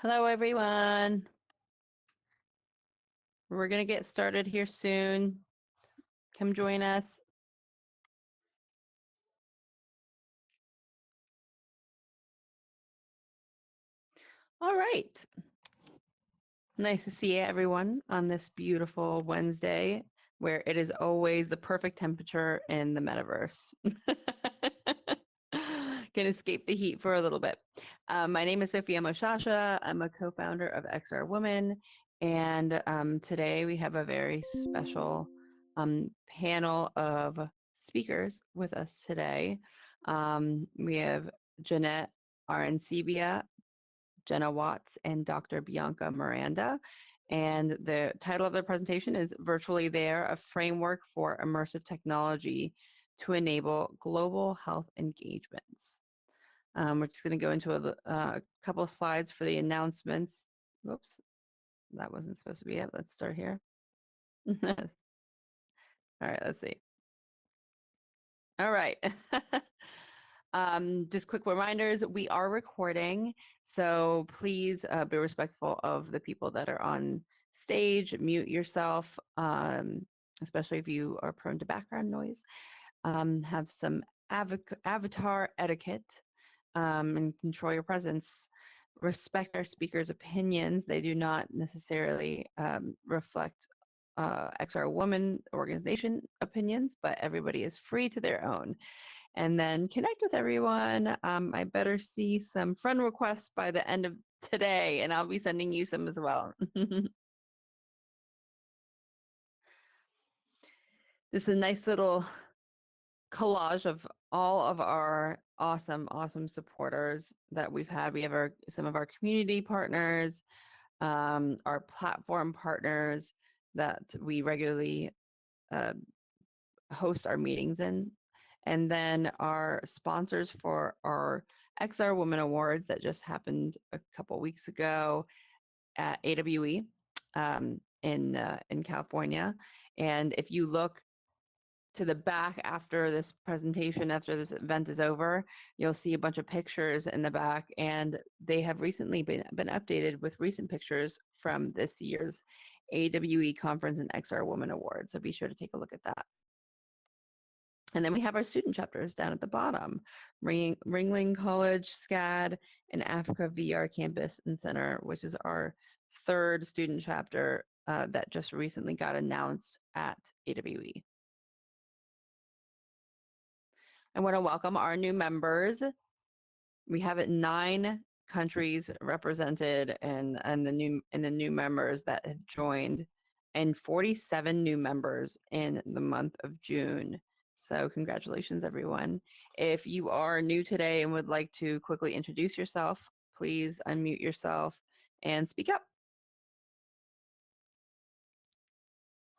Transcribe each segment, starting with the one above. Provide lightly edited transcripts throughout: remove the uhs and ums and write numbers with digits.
Hello, everyone. We're going to get started here soon. Come join us. All right. Nice to see everyone on this beautiful Wednesday where it is always the perfect temperature in the metaverse. Can escape the heat for a little bit. My name is Sophia Moshasha. I'm a co-founder of XR Women. And today we have a very special panel of speakers with us today. We have Jeanette Arencibia, Jenna Watts, and Dr. Bianca Miranda. And the title of their presentation is Virtually There, a framework for immersive technology to enable global health engagements. We're just going to go into a couple of slides for the announcements. Whoops, that wasn't supposed to be it. Let's start here. All right, let's see. All right. Just quick reminders, we are recording, so please be respectful of the people that are on stage. Mute yourself, especially if you are prone to background noise. Have some avatar etiquette and control your presence. Respect our speakers' opinions. They do not necessarily reflect XR Woman organization opinions, but everybody is free to their own. And then connect with everyone. I better see some friend requests by the end of today, and I'll be sending you some as well. This is a nice little collage of all of our awesome supporters that we've had. We have some of our community partners, our platform partners that we regularly host our meetings in, and then our sponsors for our XR Women Awards that just happened a couple weeks ago at AWE in California. And if you look to the back after this presentation, after this event is over, you'll see a bunch of pictures in the back, and they have recently been updated with recent pictures from this year's AWE Conference and XR Women Awards. So be sure to take a look at that. And then we have our student chapters down at the bottom, Ringling College, SCAD, and Africa VR Campus and Center, which is our third student chapter that just recently got announced at AWE. I want to welcome our new members. We have 9 countries represented and the new members that have joined, and 47 new members in the month of June. So congratulations, everyone. If you are new today and would like to quickly introduce yourself, please unmute yourself and speak up.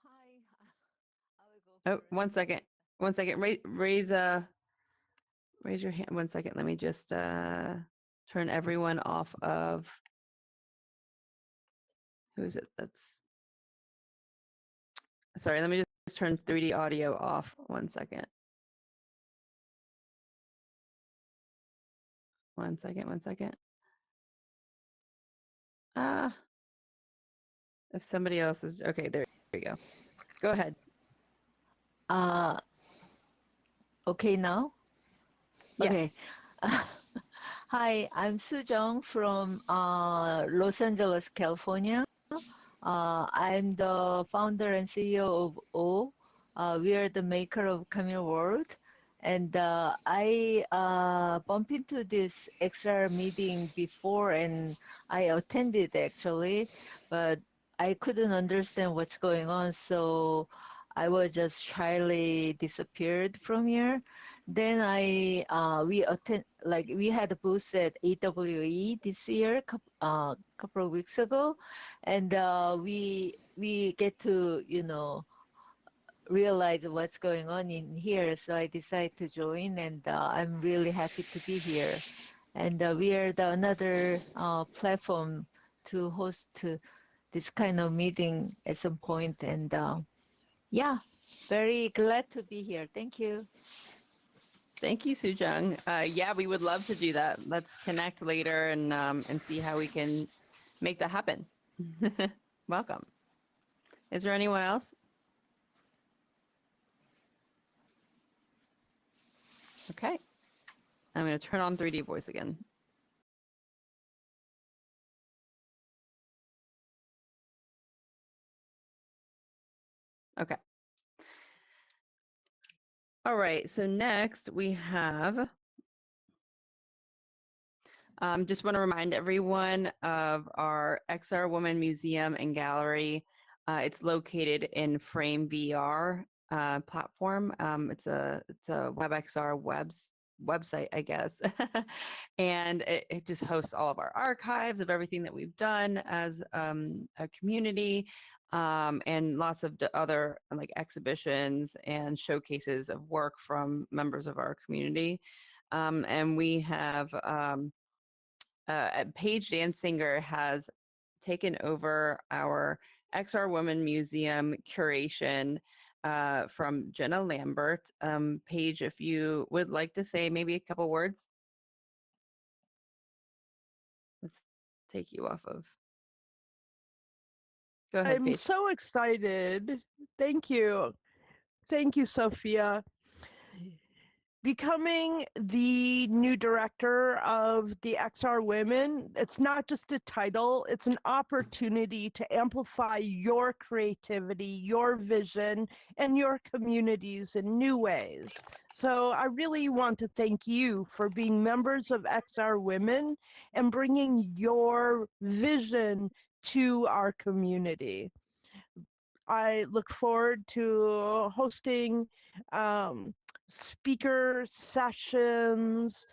Hi, I will go Oh, one second. Raise your hand. One second. Let me just turn everyone off of. Who is it? That's. Sorry, let me just turn 3D audio off. One second. One second. If somebody else is okay, there you go. Go ahead. Okay now? Yes. Okay. Hi, I'm Sujong from Los Angeles, California. I'm the founder and CEO of O. We are the maker of Camille World. And I bumped into this XR meeting before, and I attended actually, but I couldn't understand what's going on. So I was just shyly disappeared from here. Then we had a booth at AWE this year, couple of weeks ago, and we get to realize what's going on in here. So I decided to join, and I'm really happy to be here. And we are another platform to host this kind of meeting at some point. And yeah, very glad to be here. Thank you. Thank you, Sujung. Yeah, we would love to do that. Let's connect later and see how we can make that happen. Welcome. Is there anyone else? Okay. I'm going to turn on 3D voice again. Okay. All right. So next we have, just want to remind everyone of our XR Woman Museum and Gallery. It's located in Frame VR platform. It's a WebXR website, I guess. And it just hosts all of our archives of everything that we've done as a community, and lots of other like exhibitions and showcases of work from members of our community. And we have Paige Dansinger has taken over our XR Women Museum curation from Jenna Lambert. Paige, if you would like to say maybe a couple words, let's take you off of. Go ahead, I'm Paige. so excited. Thank you. Thank you, Sophia. Becoming the new director of the XR Women, it's not just a title, it's an opportunity to amplify your creativity, your vision, and your communities in new ways. So I really want to thank you for being members of XR Women and bringing your vision to our community. I look forward to hosting speaker sessions,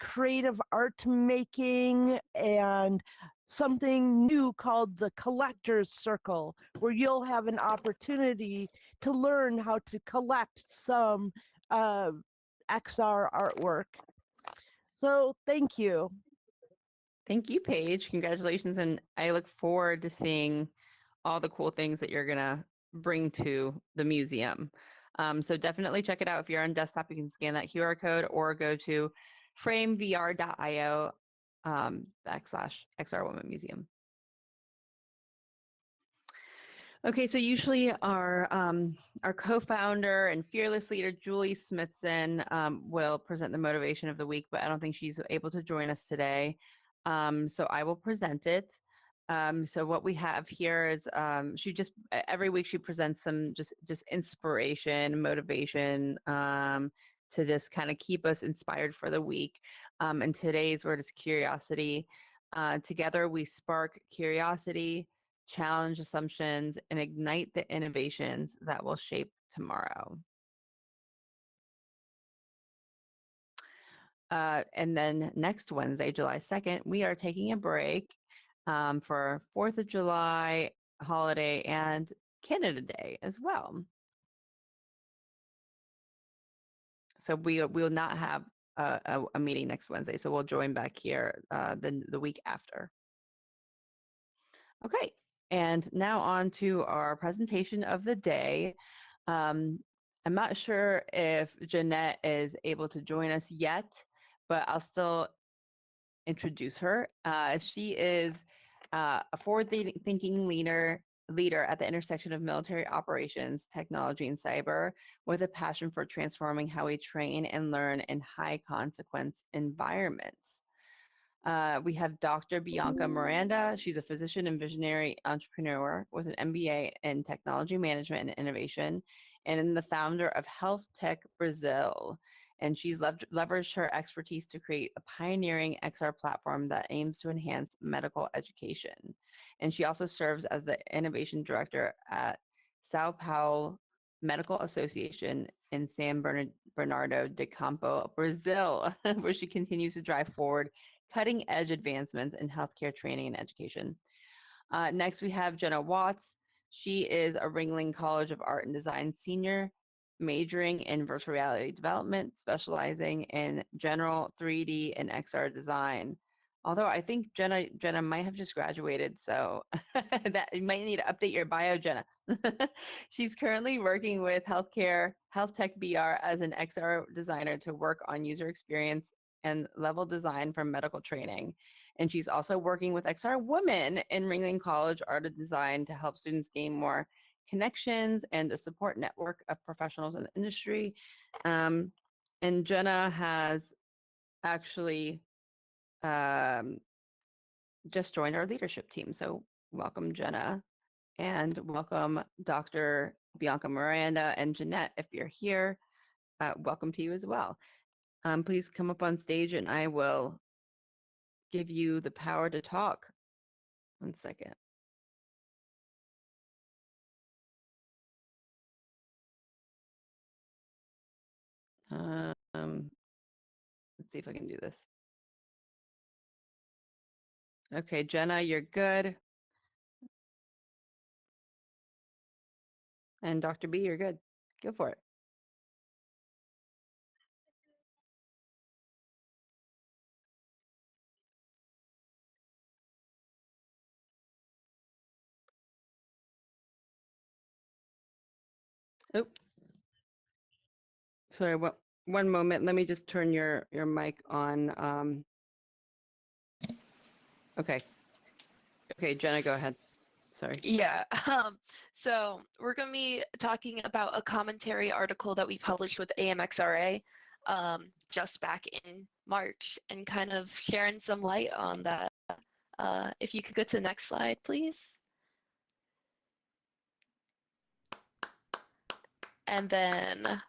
creative art making, and something new called the Collector's Circle, where you'll have an opportunity to learn how to collect some XR artwork. So thank you. Thank you, Paige. Congratulations. And I look forward to seeing all the cool things that you're going to bring to the museum. So definitely check it out. If you're on desktop, you can scan that QR code or go to framevr.io /XR Women Museum. Okay, so usually our co-founder and fearless leader, Julie Smithson, will present the motivation of the week, but I don't think she's able to join us today. So I will present it. So what we have here is she just every week she presents some just inspiration, motivation, to just kind of keep us inspired for the week. And today's word is curiosity. Together we spark curiosity, challenge assumptions, and ignite the innovations that will shape tomorrow. And then next Wednesday, July 2nd, we are taking a break for 4th of July holiday and Canada Day as well. So we will not have a meeting next Wednesday. So we'll join back here the week after. Okay, and now on to our presentation of the day. I'm not sure if Jeanette is able to join us yet, but I'll still introduce her. She is a forward-thinking leader at the intersection of military operations, technology, and cyber, with a passion for transforming how we train and learn in high-consequence environments. We have Dr. Bianca Miranda. She's a physician and visionary entrepreneur with an MBA in technology management and innovation, and the founder of Health Tech Brazil. And she's leveraged her expertise to create a pioneering XR platform that aims to enhance medical education. And she also serves as the innovation director at Sao Paulo Medical Association in San Bernardo de Campo, Brazil, where she continues to drive forward cutting edge advancements in healthcare training and education. Next, we have Jenna Watts. She is a Ringling College of Art and Design senior, majoring in virtual reality development, specializing in general 3D and XR design. Although I think Jenna might have just graduated, so that you might need to update your bio, Jenna. She's currently working with health tech BR as an XR designer to work on user experience and level design for medical training. And she's also working with XR Women in Ringling College Art of Design to help students gain more connections and a support network of professionals in the industry. And Jenna has actually just joined our leadership team. So welcome, Jenna, and welcome Dr. Bianca Miranda and Jeanette. If you're here, welcome to you as well. Please come up on stage and I will give you the power to talk. 1 second. Let's see if I can do this. Okay, Jenna, you're good. And Dr. B, you're good. Go for it. Oh, sorry. One moment. Let me just turn your mic on. Okay. Okay, Jenna, go ahead. Sorry. Yeah. So we're going to be talking about a commentary article that we published with AMXRA just back in March and kind of sharing some light on that. If you could go to the next slide, please. And then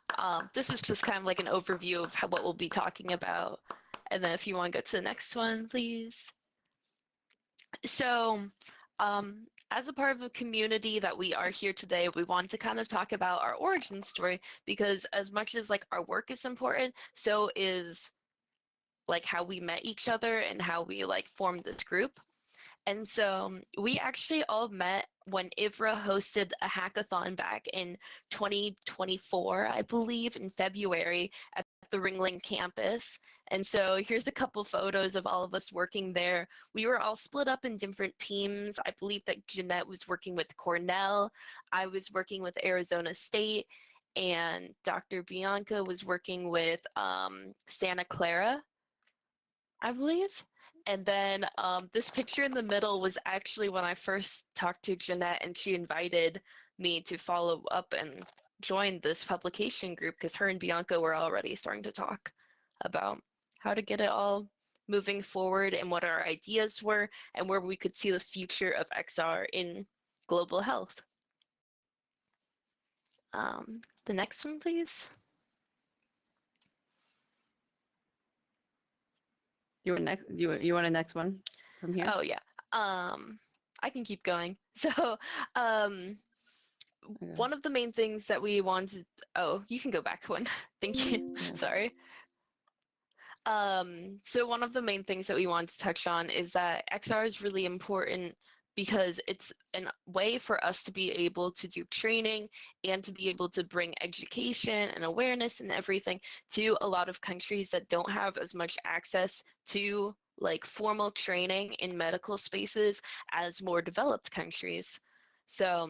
this is just kind of like an overview of what we'll be talking about. And then if you want to go to the next one, please. So as a part of a community that we are here today, we want to kind of talk about our origin story, because as much as like our work is important, so is like how we met each other and how we like formed this group. And so we actually all met when IVRA hosted a hackathon back in 2024, I believe, in February at the Ringling campus. And so here's a couple photos of all of us working there. We were all split up in different teams. I believe that Jeanette was working with Cornell. I was working with Arizona State. And Dr. Bianca was working with Santa Clara, I believe. And then this picture in the middle was actually when I first talked to Jeanette, and she invited me to follow up and join this publication group, because her and Bianca were already starting to talk about how to get it all moving forward and what our ideas were and where we could see the future of XR in global health. The next one, please. You want next? You want a next one from here? Oh yeah. I can keep going. So okay. One of the main things that we wanted. Oh, you can go back one. Thank you. Yeah. Sorry. So one of the main things that we want to touch on is that XR is really important because it's a way for us to be able to do training and to be able to bring education and awareness and everything to a lot of countries that don't have as much access to like formal training in medical spaces as more developed countries. So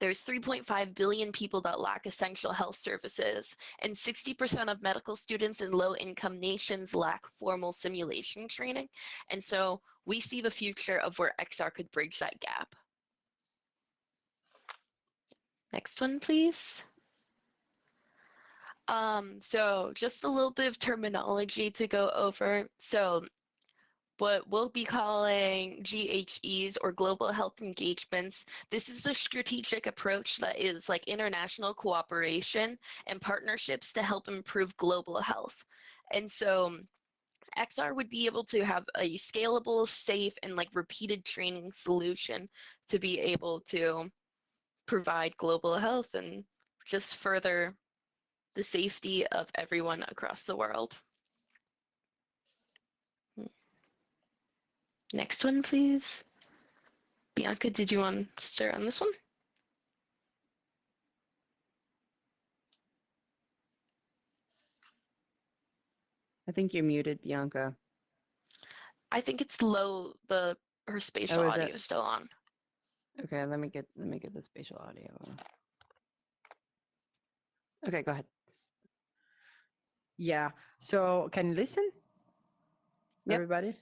there's 3.5 billion people that lack essential health services, and 60% of medical students in low-income nations lack formal simulation training. And so we see the future of where XR could bridge that gap. Next one, please. So just a little bit of terminology to go over. So what we'll be calling GHEs, or global health engagements. This is a strategic approach that is like international cooperation and partnerships to help improve global health. And so XR would be able to have a scalable, safe, and like repeated training solution to be able to provide global health and just further the safety of everyone across the world. Next one, please. Bianca, did you want to start on this one? I think you're muted, Bianca. I think it's low. Her spatial audio is still on. Okay, let me get the spatial audio. Okay, go ahead. Yeah. So can you listen? Yep. Everybody?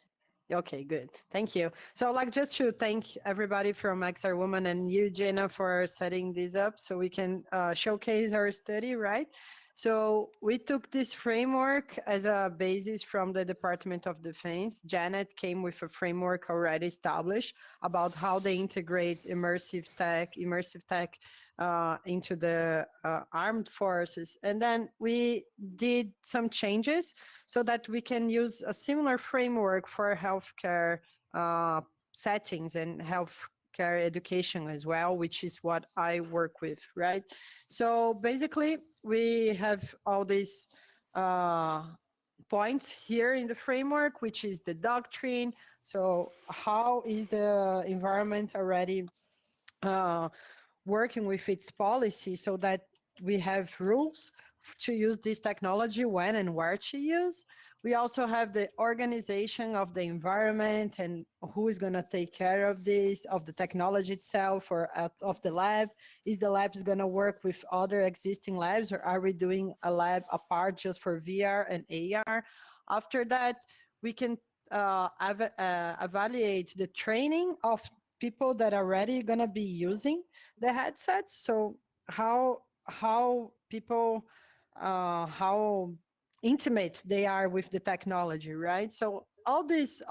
Okay, good. Thank you. So, like, just to thank everybody from XR Woman and you, Jenna, for setting this up so we can showcase our study, right? So, we took this framework as a basis from the Department of Defense. Janet came with a framework already established about how they integrate immersive tech into the armed forces. And then we did some changes so that we can use a similar framework for healthcare settings and healthcare education as well, which is what I work with, right? So basically, we have all these uh, points here in the framework, which is the doctrine. So how is the environment already uh, working with its policy so that we have rules to use this technology when and where to use. We also have the organization of the environment and who is going to take care of this, of the technology itself or of the lab. Is the lab is going to work with other existing labs, or are we doing a lab apart just for VR and AR? After that, we can evaluate the training of people that are already going to be using the headsets. So how people how intimate they are with the technology, right? So all these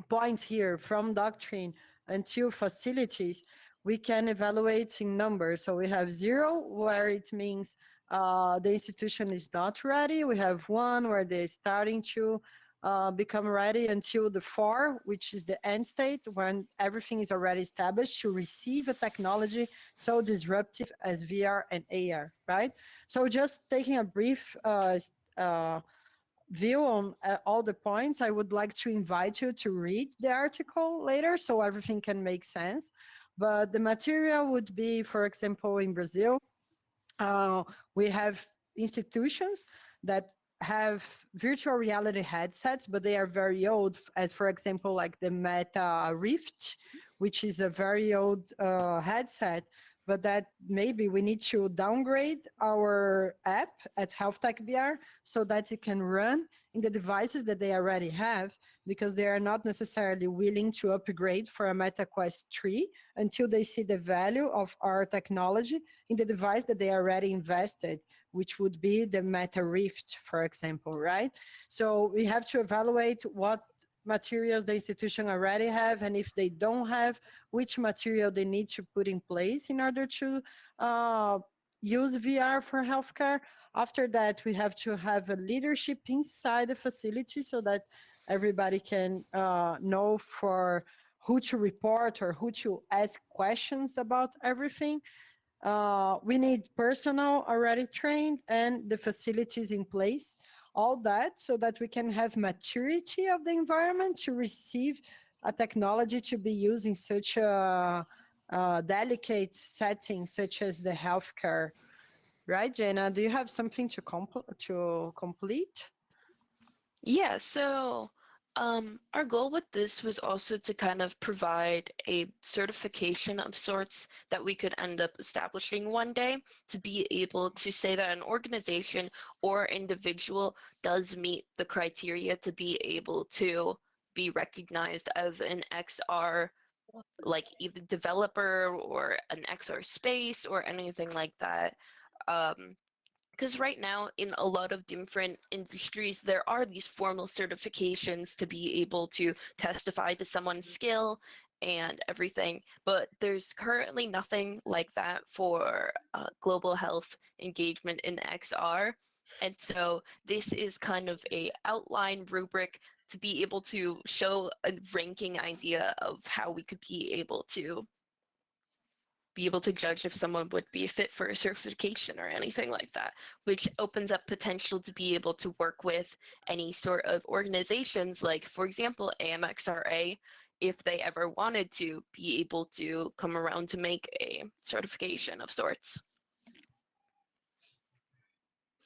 points here from doctrine until facilities, we can evaluate in numbers. So we have 0, where it means the institution is not ready. We have 1, where they're starting to become ready, until the 4, which is the end state, when everything is already established to receive a technology so disruptive as VR and AR, right? So just taking a brief view on all the points, I would like to invite you to read the article later so everything can make sense. But the material would be, for example, in Brazil, uh, we have institutions that have virtual reality headsets, but they are very old, as for example, like the Meta Rift, which is a very old headset, but that maybe we need to downgrade our app at Health Tech BR so that it can run in the devices that they already have, because they are not necessarily willing to upgrade for a Meta Quest 3 until they see the value of our technology in the device that they already invested, which would be the Meta Rift, for example, right? So we have to evaluate what materials the institution already have, and if they don't have, which material they need to put in place in order to use VR for healthcare. After that, we have to have a leadership inside the facility so that everybody can know for who to report or who to ask questions about everything. We need personnel already trained and the facilities in place, all that so that we can have maturity of the environment to receive a technology to be used in such a delicate setting such as the healthcare. Right, Jenna? Do you have something to complete? Yeah, so our goal with this was also to kind of provide a certification of sorts that we could end up establishing one day to be able to say that an organization or individual does meet the criteria to be able to be recognized as an XR, like either developer or an XR space or anything like that. Because right now in a lot of different industries there are these formal certifications to be able to testify to someone's skill and everything, but there's currently nothing like that for global health engagement in XR. And so this is kind of a outline rubric to be able to show a ranking idea of how we could be able to judge if someone would be a fit for a certification or anything like that, which opens up potential to be able to work with any sort of organizations, like, for example, AMXRA, if they ever wanted to be able to come around to make a certification of sorts.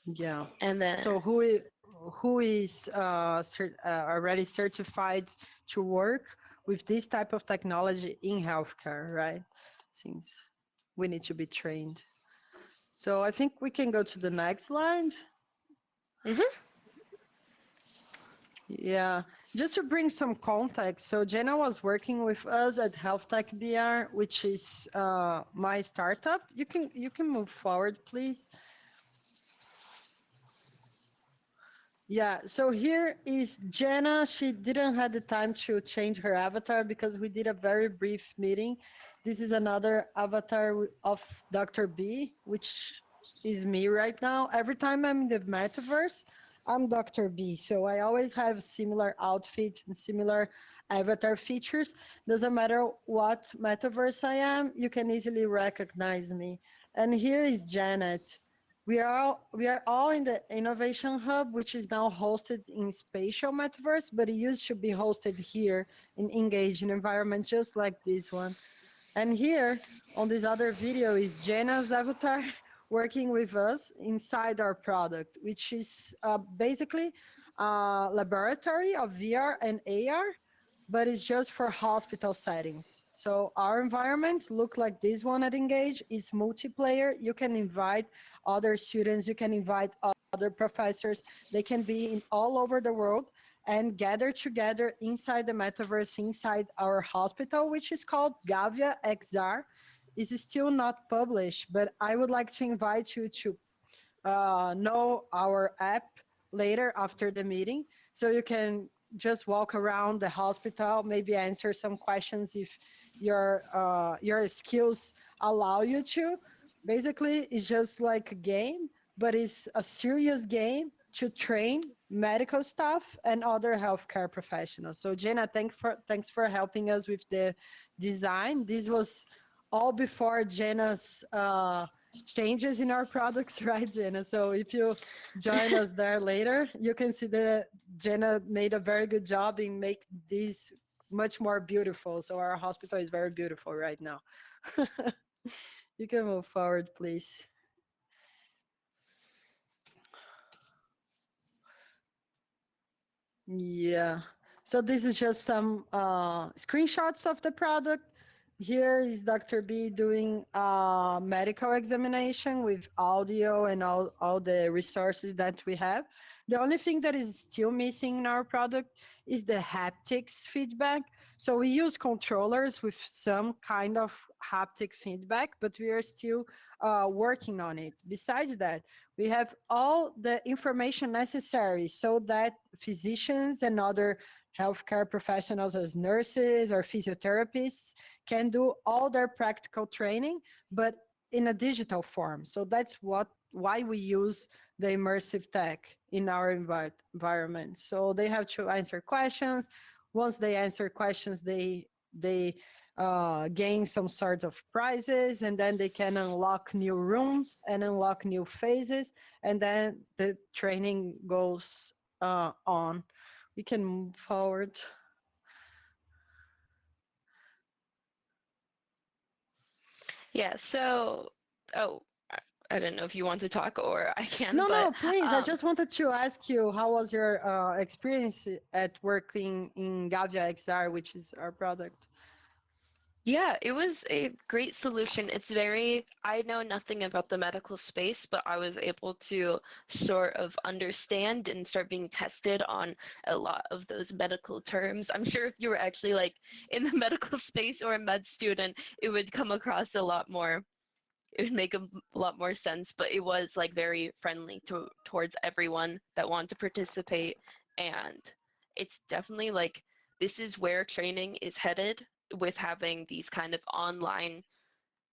Yeah. And then, So who is already certified to work with this type of technology in healthcare, right? Since we need to be trained. So I think we can go to the next slide. mhm. Yeah, just to bring some context, so Jenna was working with us at Health Tech BR, which is my startup. You can move forward, please. Yeah, so here is Jenna. She didn't have the time to change her avatar because we did a very brief meeting. This is another avatar of Dr. B, which is me right now. Every time I'm in the metaverse, I'm Dr. B. So I always have similar outfit and similar avatar features. Doesn't matter what metaverse I am, you can easily recognize me. And here is Janet. We are all in the Innovation Hub, which is now hosted in Spatial Metaverse, but it used to be hosted here in Engage, an environment just like this one. And here on this other video is Jenna's avatar working with us inside our product, which is basically a laboratory of VR and AR, but it's just for hospital settings. So our environment look like this one at Engage. It's multiplayer. You can invite other students, you can invite other professors. They can be in all over the world and gather together inside the metaverse, inside our hospital, which is called Gavia XR. It's still not published, but I would like to invite you to know our app later after the meeting, so you can just walk around the hospital, maybe answer some questions if your skills allow you to. Basically, it's just like a game, but it's a serious game to train medical staff and other healthcare professionals. So Jenna, thanks for helping us with the design. This was all before Jenna's changes in our products, right, Jenna? So if you join us there later, you can see that Jenna made a very good job in make this much more beautiful. So our hospital is very beautiful right now. You can move forward, please. Yeah. So this is just some screenshots of the product. Here is Dr. B doing a medical examination with audio and all the resources that we have. The only thing that is still missing in our product is the haptics feedback. So we use controllers with some kind of haptic feedback, but we are still working on it. Besides that, we have all the information necessary so that physicians and other healthcare professionals as nurses or physiotherapists can do all their practical training, but in a digital form. So that's why we use the immersive tech in our environment. So they have to answer questions. Once they answer questions, they gain some sort of prizes, and then they can unlock new rooms and unlock new phases, and then the training goes on. We can move forward. Yeah, so oh, I don't know if you want to talk or I can, No, but no, please. I just wanted to ask you, how was your experience at working in Gavia XR, which is our product? yeah, it was a great solution. I know nothing about the medical space, but I was able to sort of understand and start being tested on a lot of those medical terms. I'm sure if you were actually like in the medical space or a med student, it would come across a lot more. It would make a lot more sense, but it was like very friendly towards everyone that wanted to participate. And it's definitely like this is where training is headed with having these kind of online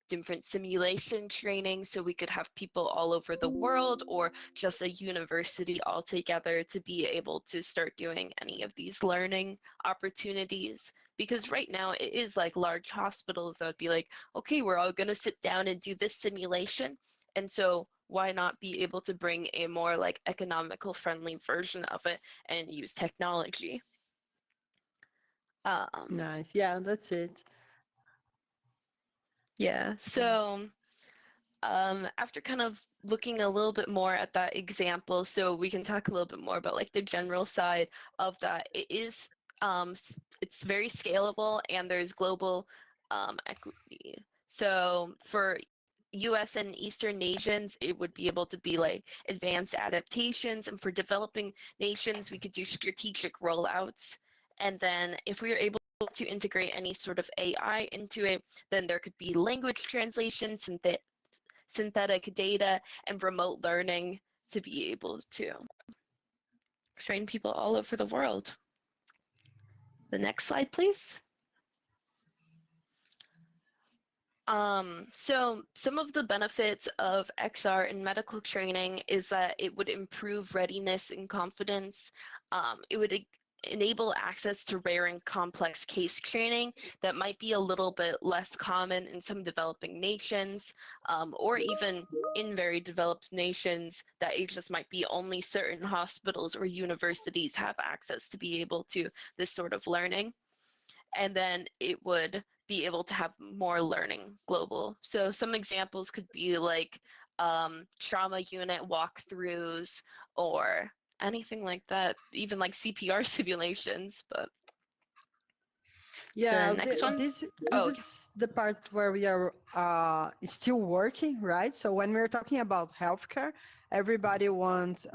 different simulation training so we could have people all over the world or just a university altogether to be able to start doing any of these learning opportunities. Because right now it is like large hospitals that would be like, okay, we're all going to sit down and do this simulation. And so why not be able to bring a more like economical friendly version of it and use technology? Um, Nice. Yeah, that's it. yeah, so after kind of looking a little bit more at that example, so we can talk a little bit more about like the general side of that. It's very scalable and there's global equity. So for US and Eastern nations, it would be able to be like advanced adaptations. And for developing nations, we could do strategic rollouts. And then if we are able to integrate any sort of AI into it, then there could be language translation, synthetic data, and remote learning to be able to train people all over the world. The next slide, please. So some of the benefits of XR in medical training is that it would improve readiness and confidence. It would enable access to rare and complex case training that might be a little bit less common in some developing nations, or even in very developed nations that it just might be only certain hospitals or universities have access to be able to this sort of learning. And then it would be able to have more learning global. So some examples could be like trauma unit walkthroughs or anything like that, even like CPR simulations. But the Yeah, next one, this oh, is the part where we are still working, right? So when we're talking about healthcare, everybody wants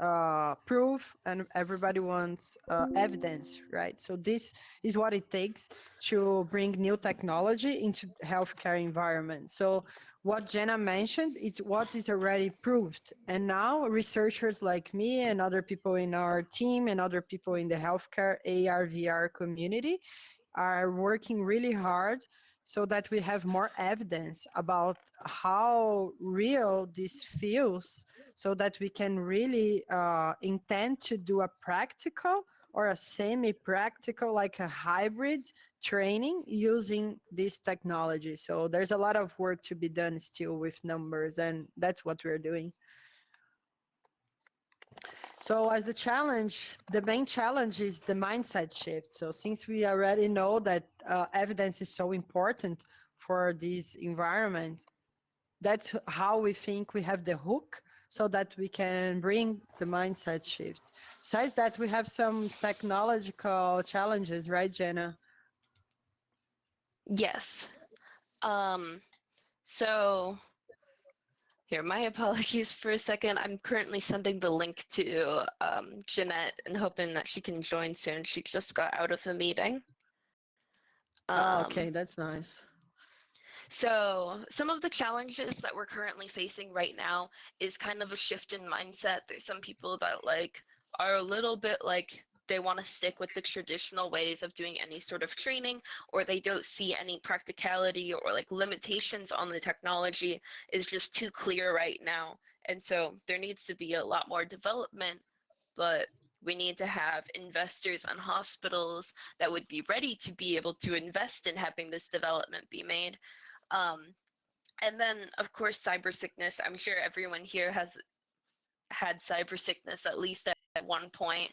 proof and everybody wants evidence, right? So this is what it takes to bring new technology into healthcare environment. So what Jenna mentioned, it's what is already proved. And now researchers like me and other people in our team and other people in the healthcare AR, VR community are working really hard so that we have more evidence about how real this feels so that we can really intend to do a practical or a semi-practical, like a hybrid training using this technology. So there's a lot of work to be done still with numbers, and that's what we're doing. So as the main challenge is the mindset shift. So since we already know that evidence is so important for this environment, that's how we think we have the hook so that we can bring the mindset shift. Besides that, we have some technological challenges, right, Jenna? yes. So here, my apologies for a second. I'm currently sending the link to Jeanette and hoping that she can join soon. She just got out of a meeting. Okay, that's nice. So some of the challenges that we're currently facing right now is kind of a shift in mindset. There's some people that like are a little bit like they want to stick with the traditional ways of doing any sort of training, or they don't see any practicality or like limitations on the technology is just too clear right now. And so there needs to be a lot more development, but we need to have investors and hospitals that would be ready to be able to invest in having this development be made. um, and then, of course, cyber sickness. I'm sure everyone here has had cyber sickness at least at one point.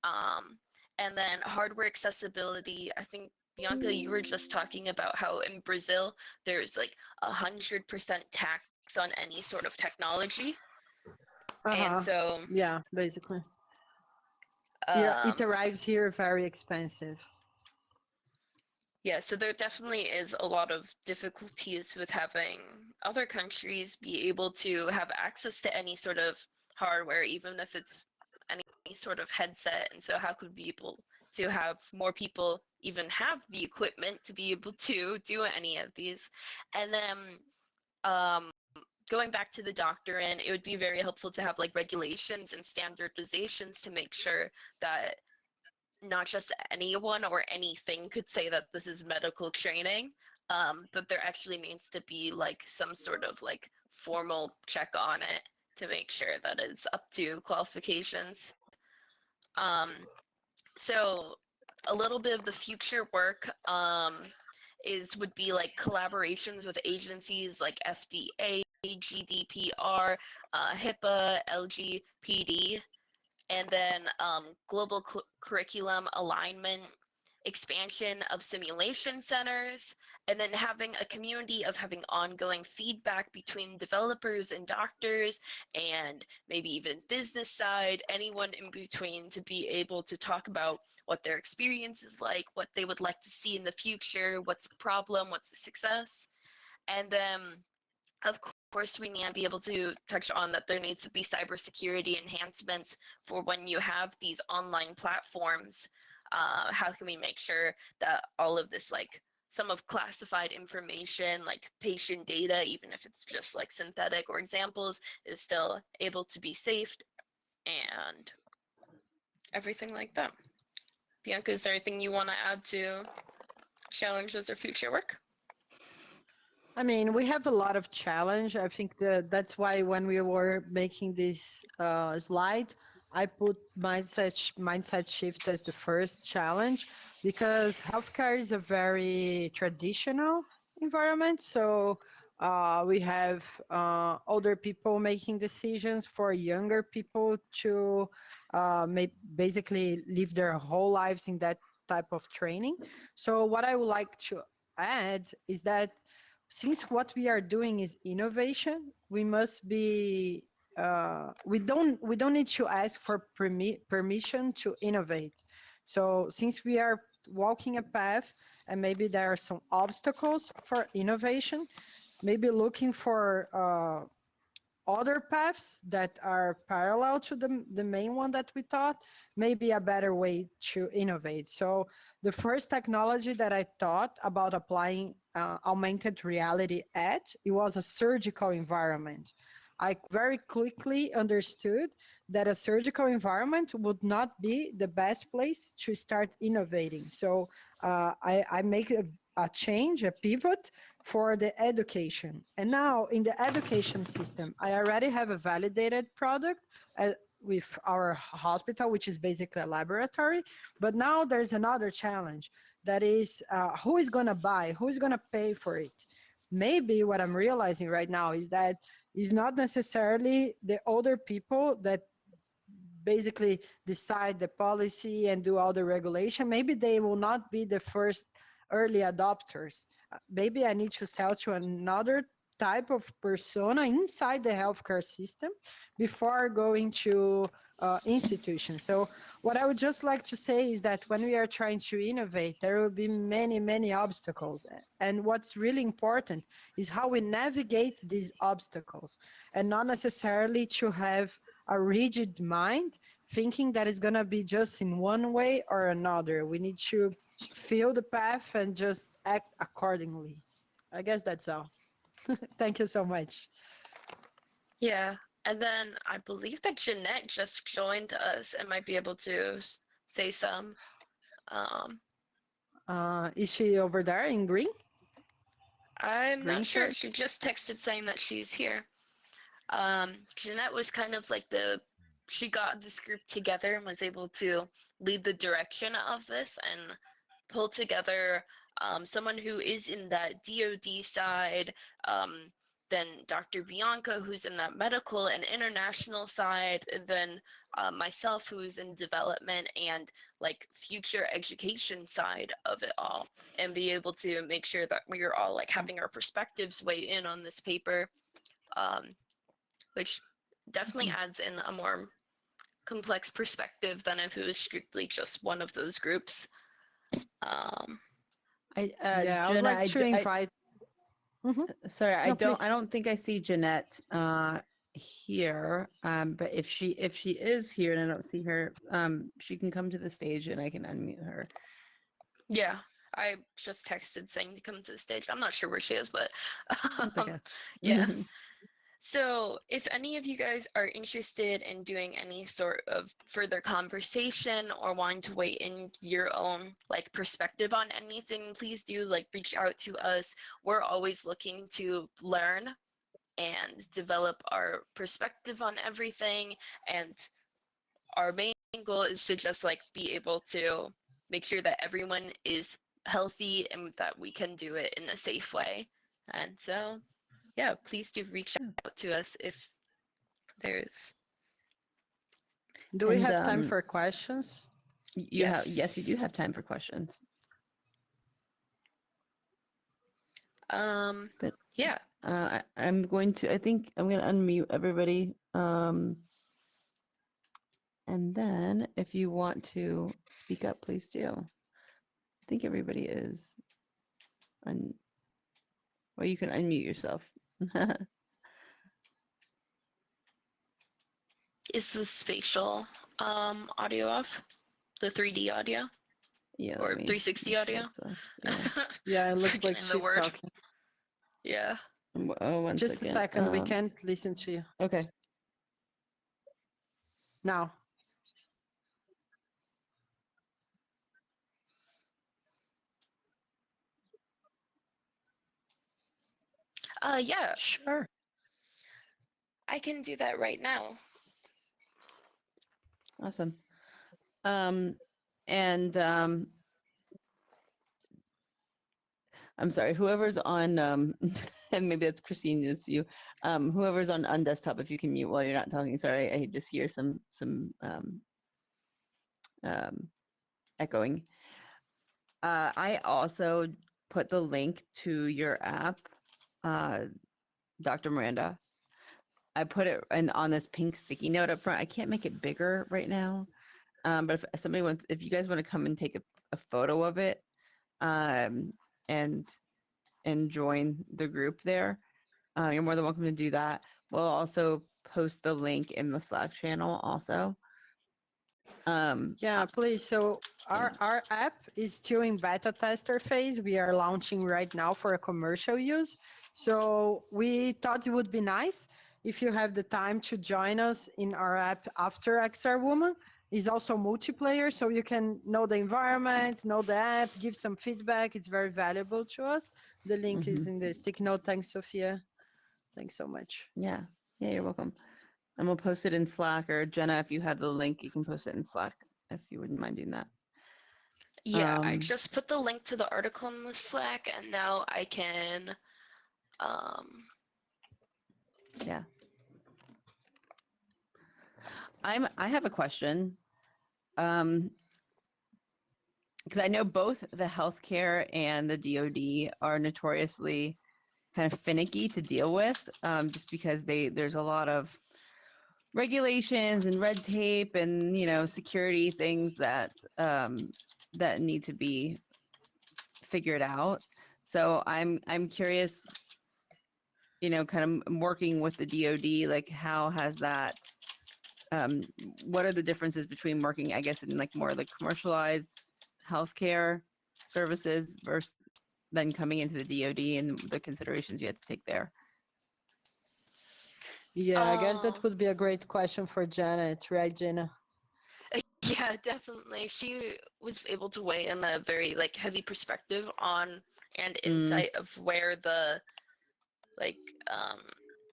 Um, and then hardware accessibility. I think, Bianca, you were just talking about how in Brazil there's like 100% tax on any sort of technology. And so, Yeah, basically. Yeah, it um, arrives here very expensive. yeah, so there definitely is a lot of difficulties with having other countries be able to have access to any sort of hardware, even if it's any sort of headset. And so, how could we be able to have more people even have the equipment to be able to do any of these? And then, um, going back to the doctrine, it would be very helpful to have like regulations and standardizations to make sure that not just anyone or anything could say that this is medical training, but there actually needs to be like some sort of like formal check on it to make sure that it's up to qualifications. Um, so a little bit of the future work would be like collaborations with agencies like FDA, GDPR, HIPAA, LGPD, and then global curriculum alignment, expansion of simulation centers, and then having a community of having ongoing feedback between developers and doctors, and maybe even business side, anyone in between, to be able to talk about what their experience is like, what they would like to see in the future, what's a problem, what's a success. And then, of course, we need to be able to touch on that there needs to be cybersecurity enhancements for when you have these online platforms. How can we make sure that all of this, like some of classified information, like patient data, even if it's just like synthetic or examples, is still able to be saved and everything like that. Bianca, is there anything you want to add to challenges or future work? I mean, we have a lot of challenge. I think that's why when we were making this slide, I put mindset shift as the first challenge, because healthcare is a very traditional environment. So we have older people making decisions for younger people to basically live their whole lives in that type of training. So what I would like to add is that since what we are doing is innovation, we must be we don't need to ask for permission to innovate. So since we are walking a path and maybe there are some obstacles for innovation, maybe looking for other paths that are parallel to the main one that we thought may be a better way to innovate. So the first technology that I thought about applying augmented reality at, it was a surgical environment. I very quickly understood that a surgical environment would not be the best place to start innovating. So I make a change, a pivot for the education. And now in the education system, I already have a validated product with our hospital, which is basically a laboratory. But now there's another challenge that is who is going to buy, who is going to pay for it? Maybe what I'm realizing right now is that it's not necessarily the older people that basically decide the policy and do all the regulation. Maybe they will not be the first early adopters. Maybe I need to sell to another type of persona inside the healthcare system before going to institutions. So what I would just like to say is that when we are trying to innovate, there will be many, many obstacles. And what's really important is how we navigate these obstacles, and not necessarily to have a rigid mind thinking that it's going to be just in one way or another. We need to feel the path and just act accordingly. I guess that's all. Thank you so much. Yeah, and then I believe that Jeanette just joined us and might be able to say some. Um, Is she over there in green? I'm Green not sure. shirt? She just texted saying that she's here. Jeanette was kind of like she got this group together and was able to lead the direction of this and pull together someone who is in that DoD side, then Dr. Bianca, who's in that medical and international side, and then myself, who's in development and like future education side of it all, and be able to make sure that we are all like having our perspectives weigh in on this paper, which definitely adds in a more complex perspective than if it was strictly just one of those groups. Yeah, I would Jenna, like to invite. Mhm. sorry, I No, please. don't think I see Jeanette here. But if she is here and I don't see her, she can come to the stage and I can unmute her. Yeah, I just texted saying to come to the stage. I'm not sure where she is, but That's okay. yeah. So if any of you guys are interested in doing any sort of further conversation or wanting to weigh in your own like perspective on anything, please do like reach out to us. We're always looking to learn and develop our perspective on everything. And our main goal is to just like be able to make sure that everyone is healthy and that we can do it in a safe way. And so, yeah, please do reach out to us if there's. Do we And have time for questions? yes, you do have time for questions. But Yeah. I'm going to. I think I'm going to unmute everybody. And then if you want to speak up, please do. I think everybody is. Well, you can unmute yourself. Is the spatial audio off? The 3D audio Yeah, or let me 360 make sure audio? that's off. Yeah. Yeah, it looks like Forgetting the she's word. talking. Yeah. Oh, one Just a second. second, we can't listen to you. Okay. Now. Yeah, Sure. I can do that right now. Awesome. And I'm sorry, whoever's on and maybe that's Christine, it's you. Whoever's on desktop, if you can mute while you're not talking. Sorry, I just hear some echoing. I also put the link to your app, Dr. Miranda. I put it on this pink sticky note up front. I can't make it bigger right now. But if somebody wants, if you guys want to come and take a photo of it, and join the group there, you're more than welcome to do that. We'll also post the link in the Slack channel also. Yeah, please. So yeah. our app is still in beta tester phase. We are launching right now for a commercial use. So we thought it would be nice if you have the time to join us in our app after XR Woman. It's also multiplayer, so you can know the environment, know the app, give some feedback. It's very valuable to us. The link is in the stick note. Thanks, Sophia. Thanks so much. Yeah, you're welcome. And we'll post it in Slack, or Jenna, if you have the link, you can post it in Slack if you wouldn't mind doing that. Yeah, I just put the link to the article in the Slack, and now I can Yeah. I have a question. Because I know both the healthcare and the DoD are notoriously kind of finicky to deal with, just because there's a lot of regulations and red tape and security things that that need to be figured out. So I'm curious, kind of working with the DoD, like how has that what are the differences between working, I guess, in like more like commercialized healthcare services versus then coming into the DoD and the considerations you had to take there? Yeah, I guess that would be a great question for Jenna. It's right, Jenna. Yeah, definitely. She was able to weigh in a very like heavy perspective on and insight of where the like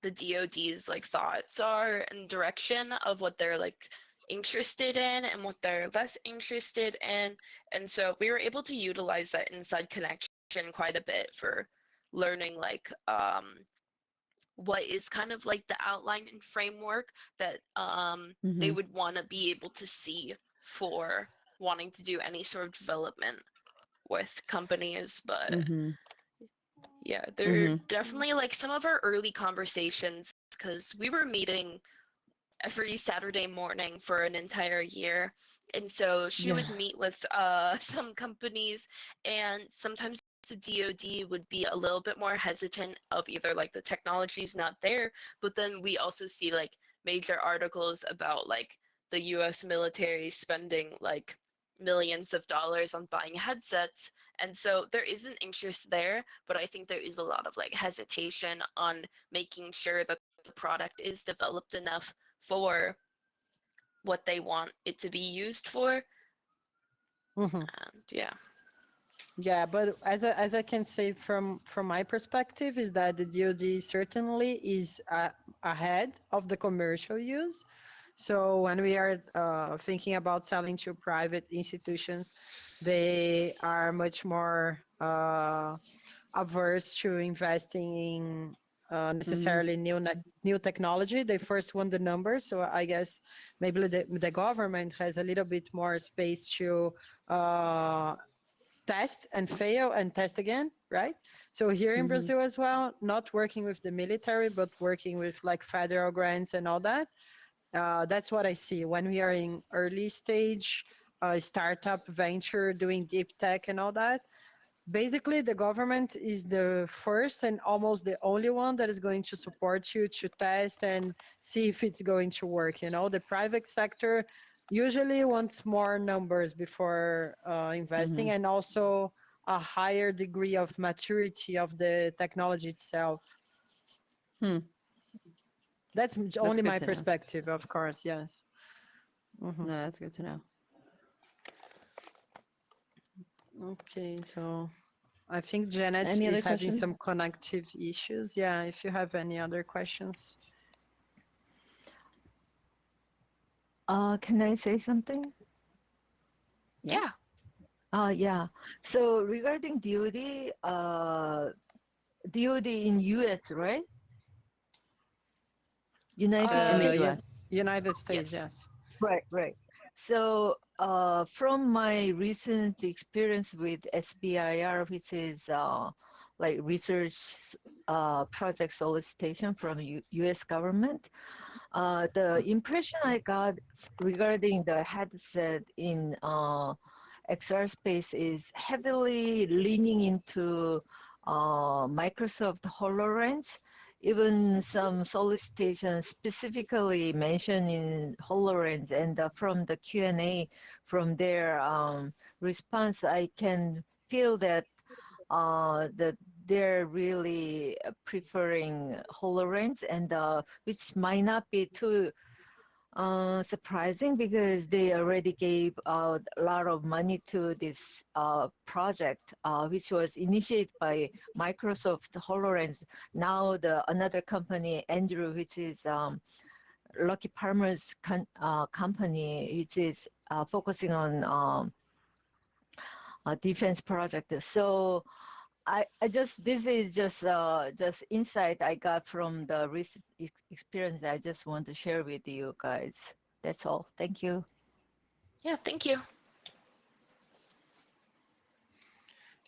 the DoD's like thoughts are and direction of what they're like interested in and what they're less interested in. And so we were able to utilize that inside connection quite a bit for learning like what is kind of like the outline and framework that they would want to be able to see for wanting to do any sort of development with companies. But yeah, they're definitely like some of our early conversations, because we were meeting every Saturday morning for an entire year. And so she would meet with some companies, and sometimes the DoD would be a little bit more hesitant of either like the technology's not there, but then we also see like major articles about like the US military spending like millions of dollars on buying headsets. And so there is an interest there, but I think there is a lot of like hesitation on making sure that the product is developed enough for what they want it to be used for. And yeah. Yeah, but as I can say from my perspective is that the DoD certainly is ahead of the commercial use. So when we are thinking about selling to private institutions, they are much more averse to investing in necessarily new technology. They first want the numbers. So I guess maybe the government has a little bit more space to test and fail and test again, right? So here in Brazil as well, not working with the military, but working with like federal grants and all that. That's what I see when we are in early stage startup venture doing deep tech and all that. basically the government is the first and almost the only one that is going to support you to test and see if it's going to work. You know, the private sector usually wants more numbers before investing, and also a higher degree of maturity of the technology itself. Hmm. That's That's only good my to know. perspective, of course. Yes. No, that's good to know. Okay, so I think Janet Any is other having questions? some connective issues. Yeah, if you have any other questions. Can I say something? Yeah. Yeah. Yeah. So regarding DoD, DoD in US, right? United In the Uh, States. U- U.S. United States, Yes. yes. Right, right. So, from my recent experience with SBIR, which is like research project solicitation from U.S. government, the impression I got regarding the headset in XR space is heavily leaning into Microsoft HoloLens. Even some solicitations specifically mentioned in HoloLens, and from the Q&A, from their response, I can feel that they're really preferring HoloLens, and which might not be too surprising because they already gave a lot of money to this project, which was initiated by Microsoft HoloLens. Now the another company, Andrew, which is Lucky Palmer's company, which is focusing on a defense project. So I just this is just insight I got from the recent experience. I just want to share with you guys. That's all. Thank you. Yeah, thank you.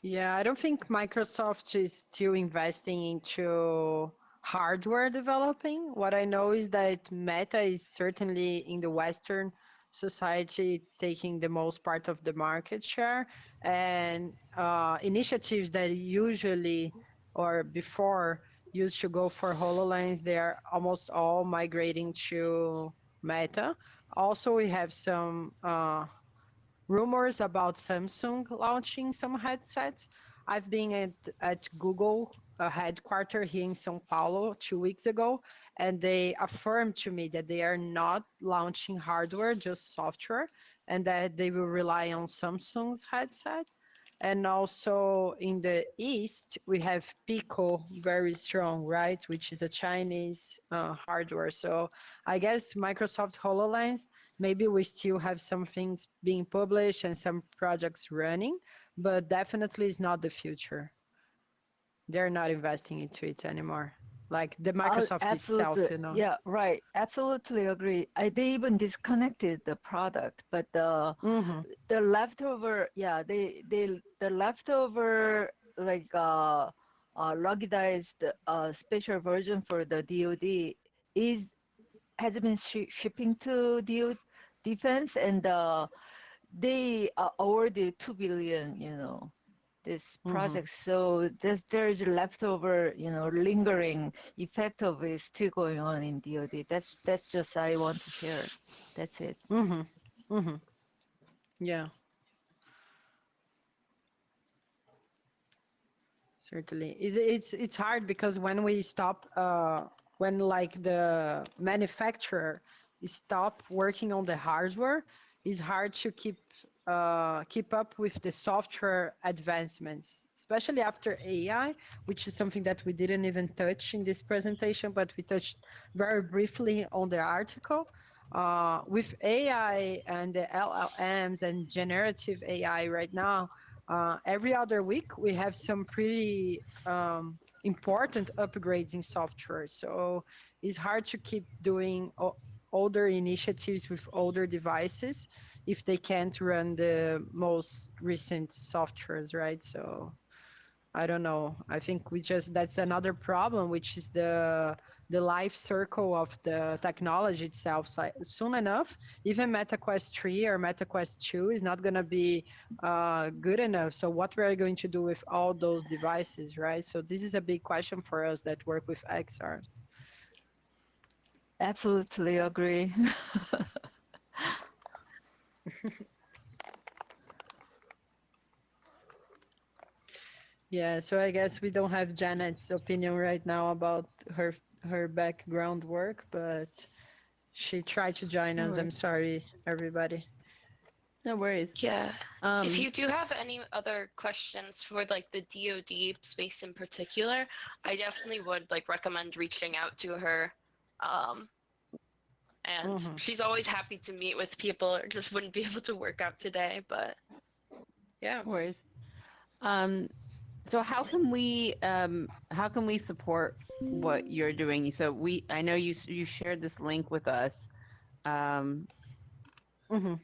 Yeah, I don't think Microsoft is still investing into hardware developing. What I know is that Meta is certainly in the Western society taking the most part of the market share, and initiatives that usually or before used to go for HoloLens, they are almost all migrating to Meta. Also, we have some rumors about Samsung launching some headsets. I've been at Google headquarters here in São Paulo 2 weeks ago, and they affirmed to me that they are not launching hardware, just software, and that they will rely on Samsung's headset. And also in the East, we have Pico very strong, right? Which is a Chinese hardware. So I guess Microsoft HoloLens, maybe we still have some things being published and some projects running, but definitely is not the future. They're not investing into it anymore. Like the Microsoft itself, Absolutely. you know. Yeah, right. Absolutely agree. They even disconnected the product, but Mm-hmm. the leftover, yeah, the leftover like ruggedized special version for the DoD is has been shipping to DoD defense, and they awarded 2 billion, this Mm-hmm. project. So there's leftover, lingering effect of it still going on in DoD. That's just I want to share. That's it. Mm-hmm. Mm-hmm. Yeah, certainly. It's hard because when we stop when like the manufacturer stop working on the hardware, it's hard to keep up with the software advancements, especially after AI, which is something that we didn't even touch in this presentation, but we touched very briefly on the article. With AI and the LLMs and generative AI right now, every other week we have some pretty important upgrades in software. So it's hard to keep doing older initiatives with older devices if they can't run the most recent softwares, right? So I don't know. I think we just that's another problem, which is the the life circle of the technology itself. So soon enough, even MetaQuest 3 or MetaQuest 2 is not going to be good enough. So what we are going to do with all those devices, right? So this is a big question for us that work with XR. Absolutely agree. Yeah, so I guess we don't have Janet's opinion right now about her background work, but she tried to join No us. I'm worries. sorry, everybody. No worries. Yeah. If Um, you do have any other questions for like the DoD space in particular, I definitely would like recommend reaching out to her. Um, and Mhm. she's always happy to meet with people, or just wouldn't be able to work out today, but yeah. no worries. So how can we support what you're doing? So I know you shared this link with us. Um, Mhm.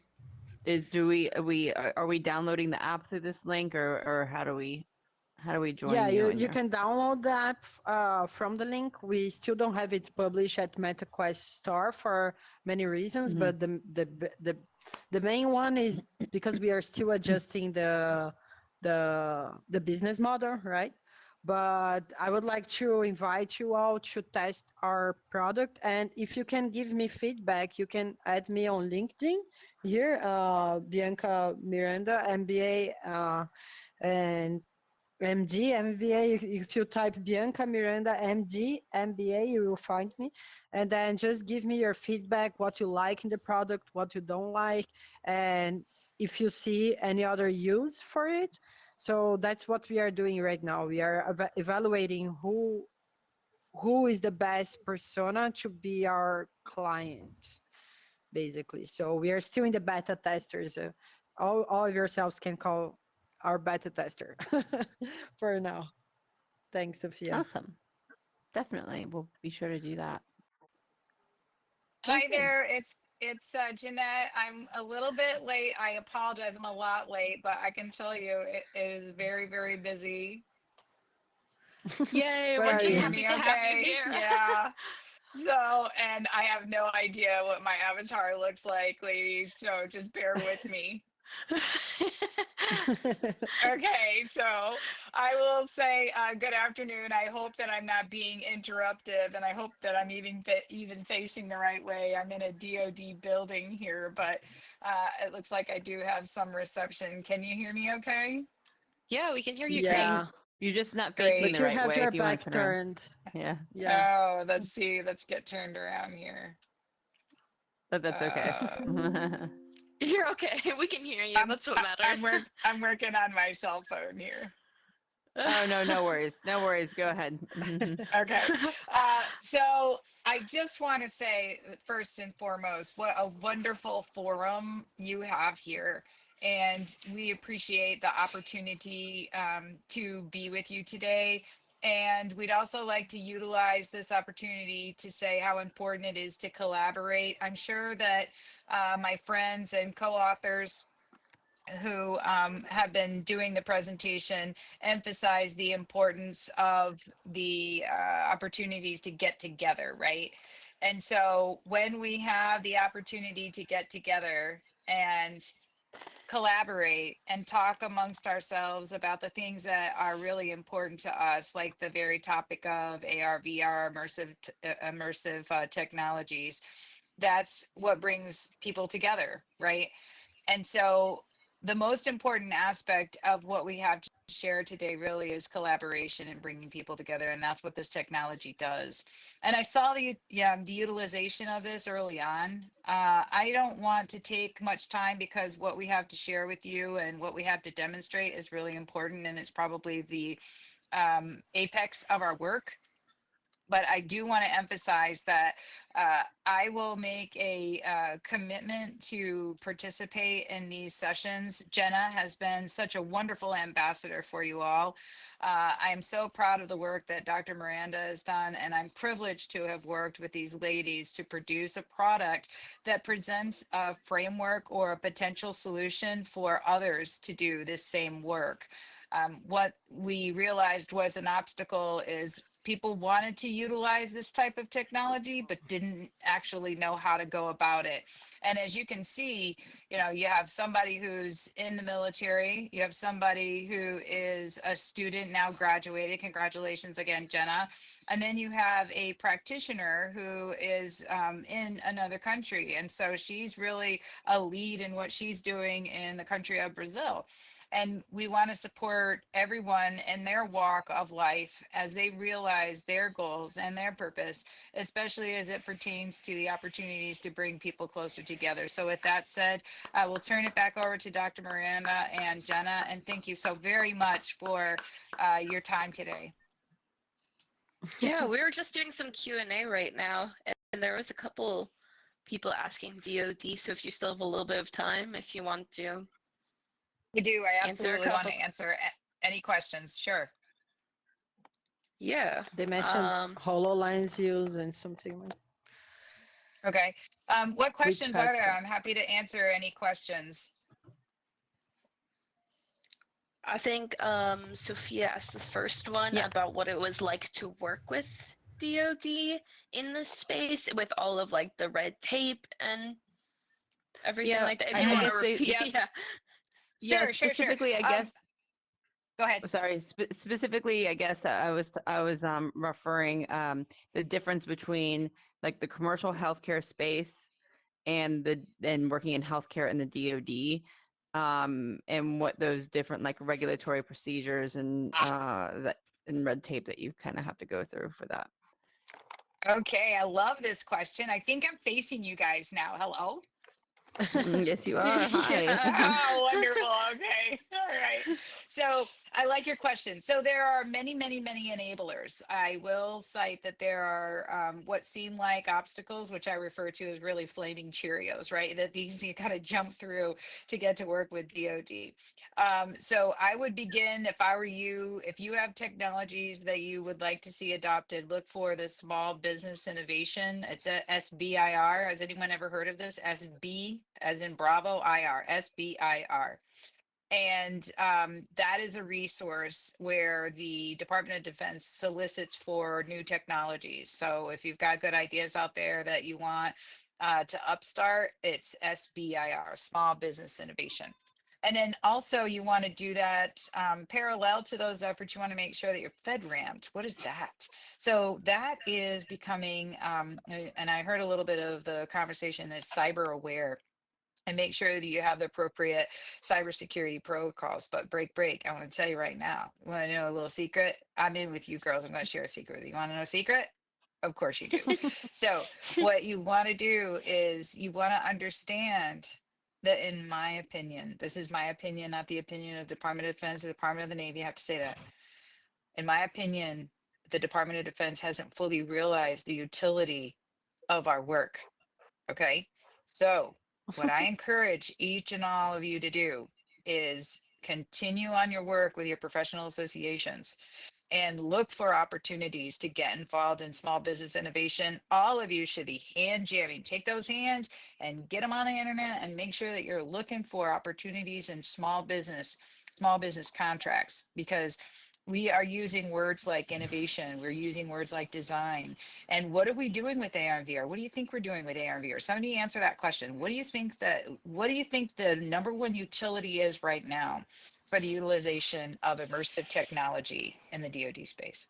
are we downloading the app through this link, or how do we Yeah, join you in you your? can download the app from the link. We still don't have it published at MetaQuest Store for many reasons, Mhm. but the main one is because we are still adjusting the business model, right? But I would like to invite you all to test our product, and if you can give me feedback, you can add me on LinkedIn here, Bianca Miranda, MBA, and MD, MBA. If you type Bianca Miranda, MD, MBA, you will find me. And then just give me your feedback, what you like in the product, what you don't like, and if you see any other use for it. So that's what we are doing right now. We are evaluating who is the best persona to be our client, basically. So we are still in the beta testers. All of yourselves can call our beta tester for now. Thanks, Sophia. Awesome. Definitely. We'll be sure to do that. Hi Okay. there, it's Jeanette. I'm a little bit late. I apologize. I'm a lot late, but I can tell you it is very, very busy. Yay, Where we're are Can you just hear you? happy me to have you okay? here. Yeah. So, and I have no idea what my avatar looks like, ladies, so just bear with me. Okay, so I will say good afternoon. I hope that I'm not being interruptive, and I hope that I'm even facing the right way. I'm in a DoD building here, but it looks like I do have some reception. Can you hear me okay? Yeah, we can hear you great. Yeah, You're just not facing Great. the but you right have way your if you want back to turn around. turned. Yeah, Yeah. Oh, let's see. Let's get turned around here. but that's okay. Uh, You're okay. We can hear you. I'm That's what matters. I'm working on my cell phone here. Oh no, no worries. No worries. Go ahead. Okay. So I just want to say, first and foremost, what a wonderful forum you have here. And we appreciate the opportunity to be with you today. And we'd also like to utilize this opportunity to say how important it is to collaborate. I'm sure that my friends and co authors who have been doing the presentation emphasize the importance of the opportunities to get together, right? And so when we have the opportunity to get together and collaborate and talk amongst ourselves about the things that are really important to us, like the very topic of AR, VR, immersive technologies, that's what brings people together, right? And so the most important aspect of what we have to share today really is collaboration and bringing people together. And that's what this technology does. And I saw the utilization of this early on. I don't want to take much time because what we have to share with you and what we have to demonstrate is really important. And it's probably the apex of our work, but I do want to emphasize that I will make a commitment to participate in these sessions. Jenna has been such a wonderful ambassador for you all. I am so proud of the work that Dr. Miranda has done, and I'm privileged to have worked with these ladies to produce a product that presents a framework or a potential solution for others to do this same work. What we realized was an obstacle is people wanted to utilize this type of technology, but didn't actually know how to go about it. And as you can see, you know, you have somebody who's in the military, you have somebody who is a student now graduated. Congratulations again, Jenna. And then you have a practitioner who is in another country. And so she's really a lead in what she's doing in the country of Brazil. And we want to support everyone in their walk of life as they realize their goals and their purpose, especially as it pertains to the opportunities to bring people closer together. So with that said, I will turn it back over to Dr. Miranda and Jenna, and thank you so very much for your time today. Yeah, we were just doing some Q&A right now, and there was a couple people asking DoD, so if you still have a little bit of time, if you want to I do. I answer a absolutely want couple. to answer any questions. Sure. Yeah. They mentioned HoloLens use and something like Okay. What questions are there? chat. I'm happy to answer any questions. I think Sophia asked the first one Yeah. about what it was like to work with DoD in this space with all of like the red tape and everything Yeah, like that. If I you want to guess they, repeat, Yep. yeah. yeah, Sure, sure, sure. specifically, I guess, Go ahead. sorry, specifically, I guess I was referring the difference between like the commercial healthcare space and working in healthcare in the DoD, and what those different like regulatory procedures and that and red tape that you kind of have to go through for that. Okay, I love this question. I think I'm facing you guys now. Hello. Yes, you are. Hi. Yeah. Oh, wonderful. Okay. All right. So I like your question. So there are many, many, many enablers. I will cite that there are what seem like obstacles, which I refer to as really flaming Cheerios, right? That these you kind of jump through to get to work with DoD. So I would begin, if I were you, if you have technologies that you would like to see adopted, look for the Small Business Innovation. It's a SBIR. Has anyone ever heard of this? SB as in Bravo IR, SBIR. And that is a resource where the Department of Defense solicits for new technologies. So if you've got good ideas out there that you want to upstart, it's SBIR, Small Business Innovation. And then also you want to do that parallel to those efforts. You want to make sure that you're FedRAMPed. What is that? So that is becoming, and I heard a little bit of the conversation is cyber aware, and make sure that you have the appropriate cybersecurity protocols. But break, I want to tell you right now. You want to know a little secret? I'm in with you girls. I'm going to share a secret with you. You want to know a secret? Of course you do. So what you want to do is you want to understand that, in my opinion, this is my opinion, not the opinion of Department of Defense or Department of the Navy. I have to say that. In my opinion, the Department of Defense hasn't fully realized the utility of our work. Okay. So what I encourage each and all of you to do is continue on your work with your professional associations and look for opportunities to get involved in small business innovation. All of you should be hand jamming. Take those hands and get them on the internet and make sure that you're looking for opportunities in small business contracts, because we are using words like innovation, we're using words like design. And what are we doing with AR and VR? What do you think we're doing with AR and VR? Somebody answer that question. What do you think the number one utility is right now for the utilization of immersive technology in the DoD space?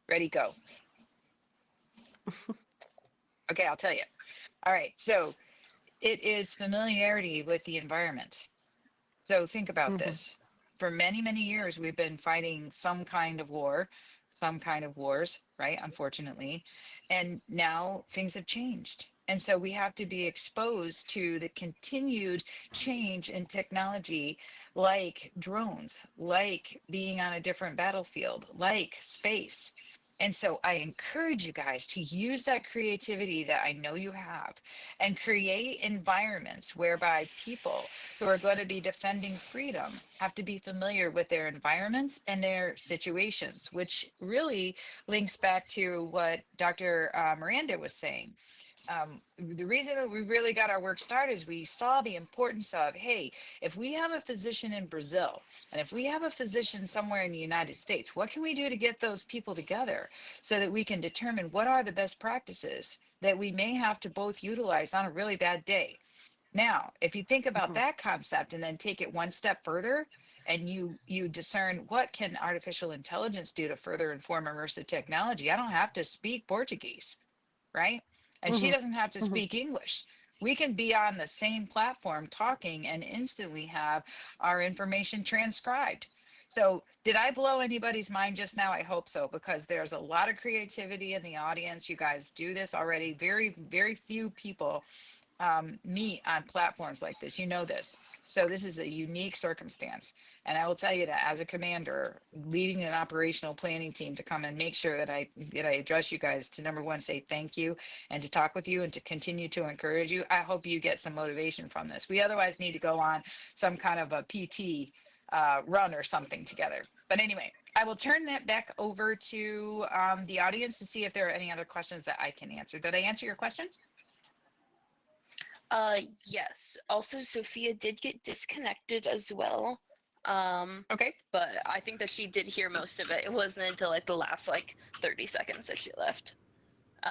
Ready, go. Okay, I'll tell you. All right, so it is familiarity with the environment. So think about this. For many, many years, we've been fighting some kind of war, some kind of wars, right? Unfortunately. And now things have changed. And so we have to be exposed to the continued change in technology, like drones, like being on a different battlefield, like space. And so I encourage you guys to use that creativity that I know you have and create environments whereby people who are going to be defending freedom have to be familiar with their environments and their situations, which really links back to what Dr. Miranda was saying. the reason that we really got our work started is we saw the importance of, hey, if we have a physician in Brazil and if we have a physician somewhere in the United States, what can we do to get those people together so that we can determine what are the best practices that we may have to both utilize on a really bad day? Now, if you think about that concept and then take it one step further, and you discern what can artificial intelligence do to further inform immersive technology. I don't have to speak Portuguese, right? And she doesn't have to speak English. We can be on the same platform talking and instantly have our information transcribed. So, did I blow anybody's mind just now? I hope so, because there's a lot of creativity in the audience. You guys do this already. Very, very few people meet on platforms like this. You know this. So this is a unique circumstance. And I will tell you that as a commander, leading an operational planning team to come and make sure that I address you guys to, number one, say thank you and to talk with you and to continue to encourage you. I hope you get some motivation from this. We otherwise need to go on some kind of a PT run or something together. But anyway, I will turn that back over to the audience to see if there are any other questions that I can answer. Did I answer your question? Yes. Also, Sophia did get disconnected as well. Okay. But I think that she did hear most of it. It wasn't until like the last like 30 seconds that she left.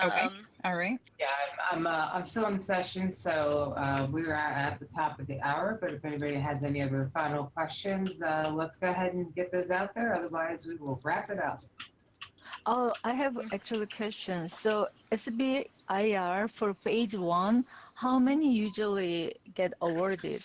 Okay. All right. Yeah, I'm still in the session, so we are at the top of the hour. But if anybody has any other final questions, let's go ahead and get those out there. Otherwise, we will wrap it up. Oh, I have actually a question. So SBIR for phase 1, how many usually get awarded?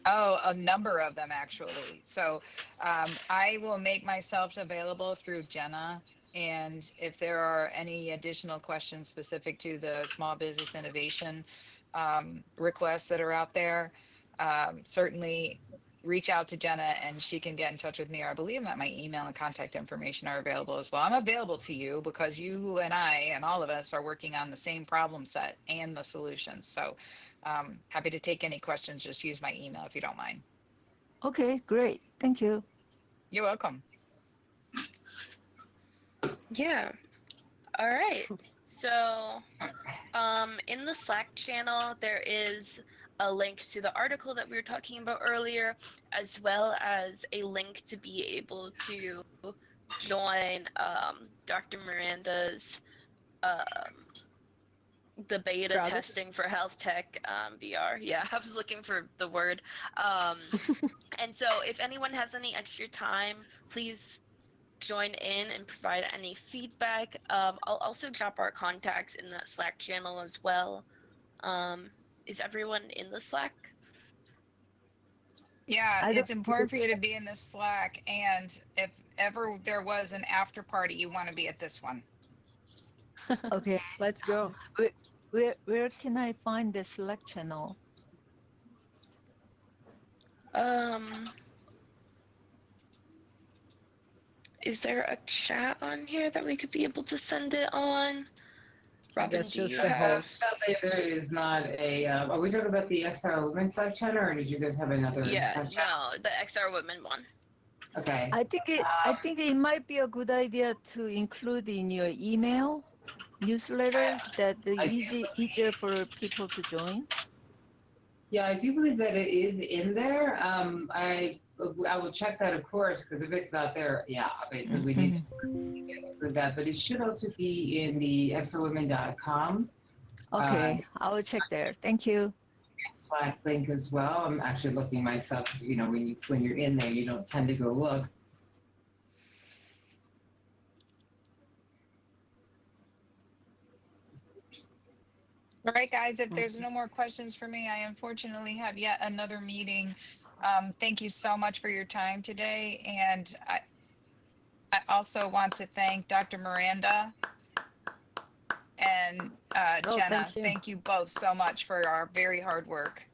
Oh, a number of them actually. So I will make myself available through Jenna. And if there are any additional questions specific to the small business innovation requests that are out there, certainly reach out to Jenna and she can get in touch with me. Or I believe that my email and contact information are available as well. I'm available to you because you and I and all of us are working on the same problem set and the solutions. So happy to take any questions. Just use my email if you don't mind. Okay, great. Thank you. You're welcome. Yeah. All right. So, in the Slack channel, there is a link to the article that we were talking about earlier, as well as a link to be able to join Dr. Miranda's the beta Project? testing for health tech VR. Yeah, I was looking for the word. And so if anyone has any extra time, please join in and provide any feedback. I'll also drop our contacts in that Slack channel as well. Is everyone in the Slack? Yeah, I it's don't important for you to be in this Slack. And if ever there was an after party, you want to be at this one. Okay. Let's go. Where can I find the Slack channel? Is there a chat on here that we could be able to send it on? Robin, guess do just you the have? host. There is not a. Are we talking about the XR Women's Slack channel, or did you guys have another Yeah, Slack channel? no, the XR Women one. Okay. I think it might be a good idea to include in your email newsletter that easier for people to join. Yeah, I do believe that it is in there. I will check that, of course, because if it's not there, yeah, obviously we need to include that. But it should also be in the xrwomen.com Okay, I will check there. Thank you. Slack link as well. I'm actually looking myself because when you're in there, you don't tend to go look. All right, guys, if there's no more questions for me, I unfortunately have yet another meeting. Thank you so much for your time today. And I also want to thank Dr. Miranda and Oh, Jenna. thank you. Thank you both so much for our very hard work.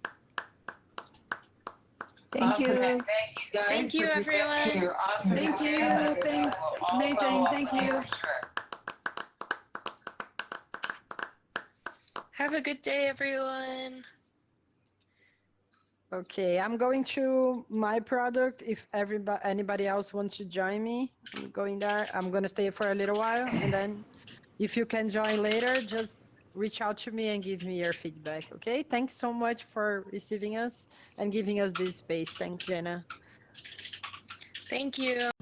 Thank Awesome. you. Thank you guys. Thank you, for presenting everyone. your awesome Thank you. idea. Thanks. We'll all Amazing. follow up Thank with you. For sure. Have a good day, everyone. Okay, I'm going to my product. If anybody else wants to join me, I'm going there. I'm gonna stay for a little while, and then if you can join later, just reach out to me and give me your feedback. Okay. Thanks so much for receiving us and giving us this space. Thank Jenna. Thank you.